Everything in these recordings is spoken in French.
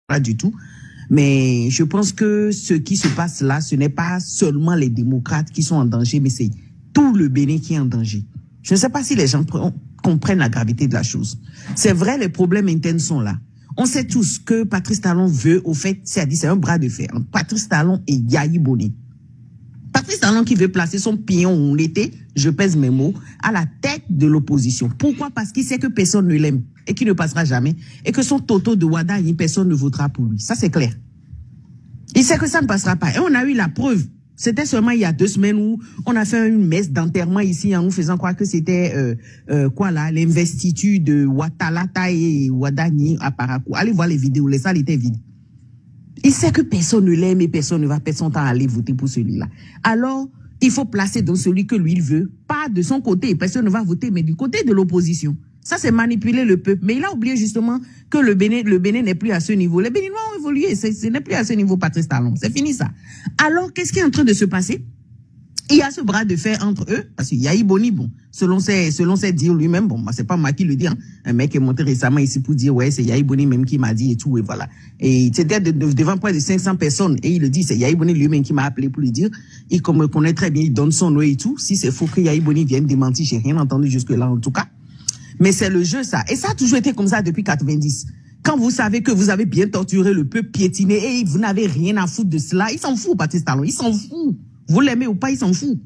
pas du tout. Mais je pense que ce qui se passe là, ce n'est pas seulement les démocrates qui sont en danger, mais c'est tout le Bénin qui est en danger. Je ne sais pas si les gens comprennent la gravité de la chose. C'est vrai, les problèmes internes sont là. On sait tous que Patrice Talon veut, au fait, c'est un bras de fer entre Patrice Talon et Yahi Boni. Patrice Talon qui veut placer son pion où on était, je pèse mes mots, à la tête de l'opposition. Pourquoi? Parce qu'il sait que personne ne l'aime et qu'il ne passera jamais et que son Toto de Wada, personne ne votera pour lui. Ça, c'est clair. Il sait que ça ne passera pas. Et on a eu la preuve. C'était seulement il y a 2 semaines où on a fait une messe d'enterrement ici en nous faisant croire que c'était l'investiture de Watalata et Wadani à Parakou. Allez voir les vidéos, les salles étaient vides. Il sait que personne ne l'aime et personne ne va perdre son temps à aller voter pour celui-là. Alors, il faut placer dans celui que lui il veut, pas de son côté, personne ne va voter, mais du côté de l'opposition. Ça, c'est manipuler le peuple. Mais il a oublié justement que le Bénin n'est plus à ce niveau. Les Béninois ont évolué. Ce n'est plus à ce niveau, Patrice Talon. C'est fini ça. Alors, qu'est-ce qui est en train de se passer? Il y a ce bras de fer entre eux, parce qu'il y a Yahi Boni, bon, selon ses dires lui-même, bon, c'est pas moi qui le dis, hein. Un mec est monté récemment ici pour dire, ouais, c'est Yahi Boni même qui m'a dit et tout, et voilà. Et c'était devant près de 500 personnes, et il le dit, c'est Yahi Boni lui-même qui m'a appelé pour lui dire, il me connaît très bien, il donne son nom et tout. Si c'est faux que Yahi Boni vienne démentir, j'ai rien entendu jusque-là, en tout cas. Mais c'est le jeu, ça. Et ça a toujours été comme ça depuis 90. Quand vous savez que vous avez bien torturé le peuple, piétiné, et vous n'avez rien à foutre de cela, il s'en fout, Patrice Talon, il s'en fout. Vous l'aimez ou pas, il s'en fout.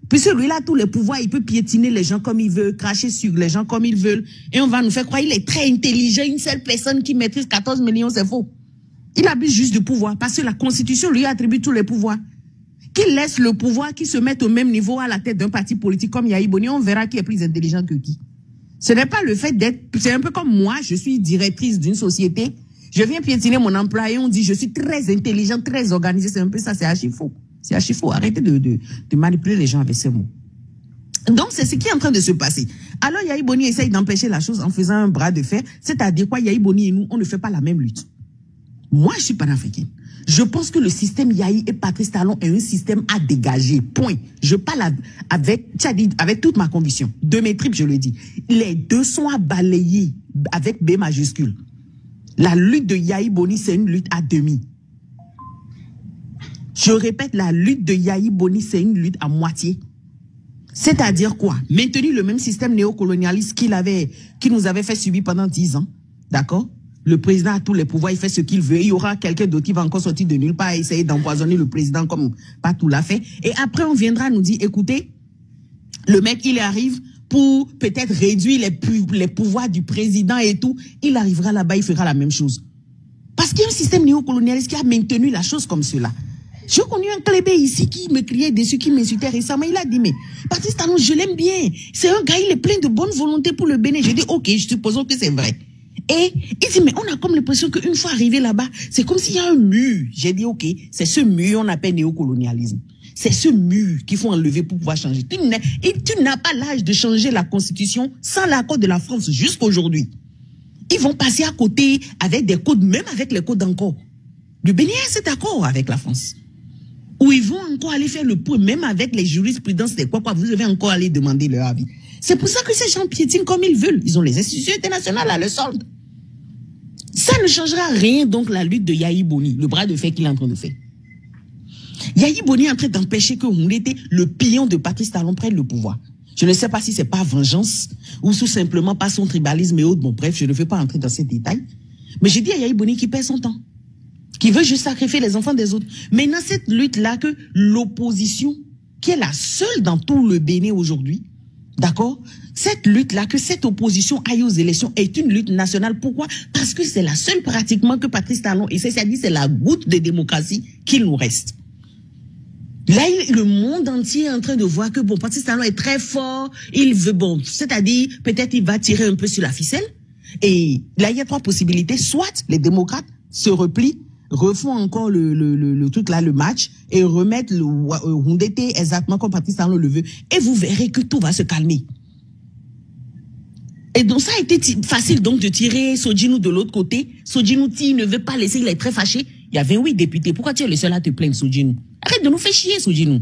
Puisque lui, il a tous les pouvoirs, il peut piétiner les gens comme il veut, cracher sur les gens comme il veut, et on va nous faire croire qu'il est très intelligent, une seule personne qui maîtrise 14 millions, c'est faux. Il abuse juste du pouvoir, parce que la Constitution lui attribue tous les pouvoirs. Qu'il laisse le pouvoir, qu'il se mette au même niveau à la tête d'un parti politique comme Yahi Boni, on verra qui est plus intelligent que qui. Ce n'est pas le fait d'être, c'est un peu comme moi, je suis directrice d'une société, je viens piétiner mon employé, on dit je suis très intelligent, très organisé, c'est un peu ça, c'est archi faux. C'est archi faux. Arrêtez de manipuler les gens avec ces mots. Donc, c'est ce qui est en train de se passer. Alors, Yahi Boni essaye d'empêcher la chose en faisant un bras de fer. C'est-à-dire quoi, Yahi Boni et nous, on ne fait pas la même lutte. Moi, je suis panafricaine. Je pense que le système Yahi et Patrice Talon est un système à dégager. Point. Je parle avec toute ma conviction. De mes tripes, je le dis. Les deux sont à balayer avec B majuscule. La lutte de Yahi Boni, c'est une lutte à demi. Je répète, la lutte de Yahi Boni, c'est une lutte à moitié. C'est-à-dire quoi? Maintenir le même système néocolonialiste qui nous avait fait subir pendant 10 ans. D'accord? Le président a tous les pouvoirs, il fait ce qu'il veut. Il y aura quelqu'un d'autre qui va encore sortir de nulle part et essayer d'empoisonner le président comme Patou l'a fait. Et après, on viendra nous dire, écoutez, le mec, il arrive pour peut-être réduire les pouvoirs du président et tout. Il arrivera là-bas, il fera la même chose. Parce qu'il y a un système néocolonialiste qui a maintenu la chose comme cela. J'ai connu un clébé ici qui me criait dessus, qui m'insultait récemment. Il a dit, mais Patrice Talon, je l'aime bien. C'est un gars, il est plein de bonne volonté pour le Bénin. J'ai dit, ok, supposons que c'est vrai. Et il dit, mais on a comme l'impression qu'une fois arrivé là-bas, c'est comme s'il y a un mur. J'ai dit, ok, c'est ce mur qu'on appelle néocolonialisme. C'est ce mur qu'il faut enlever pour pouvoir changer. Tu n'as pas l'âge de changer la Constitution sans l'accord de la France jusqu'aujourd'hui. Ils vont passer à côté avec des codes, même avec les codes encore. Le Bénin a cet accord avec la France. Où ils vont encore aller faire le point, même avec les jurisprudences, c'est quoi, vous devez encore aller demander leur avis. C'est pour ça que ces gens piétinent comme ils veulent. Ils ont les institutions internationales à leur solde. Ça ne changera rien, donc, la lutte de Yahi Boni, le bras de fer qu'il est en train de faire. Yahi Boni est en train d'empêcher que Houndété, le pion de Patrice Talon, prenne le pouvoir. Je ne sais pas si c'est par vengeance ou tout simplement par son tribalisme et autres. Bon, bref, je ne vais pas entrer dans ces détails. Mais j'ai dit à Yahi Boni qu'il perd son temps, qui veut juste sacrifier les enfants des autres. Mais dans cette lutte-là, que l'opposition, qui est la seule dans tout le Bénin aujourd'hui, d'accord, cette lutte-là, que cette opposition aille aux élections est une lutte nationale. Pourquoi? Parce que c'est la seule pratiquement que Patrice Talon, et c'est-à-dire c'est la goutte de démocratie qu'il nous reste. Là, le monde entier est en train de voir que, bon, Patrice Talon est très fort, il veut, bon, c'est-à-dire, peut-être il va tirer un peu sur la ficelle. Et là, il y a 3 possibilités. Soit les démocrates se replient, refont encore le truc là, le match, et remettent le Houndété exactement comme Patrice Talon le veut. Et vous verrez que tout va se calmer. Et donc ça a été facile donc de tirer Sodjinou de l'autre côté. Sodjinou, il ne veut pas laisser, il est très fâché. Il y a 28 députés. Pourquoi tu es le seul à te plaindre, Sodjinou? Arrête de nous faire chier, Sodjinou.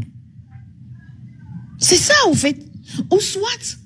C'est ça, au fait. Ou soit,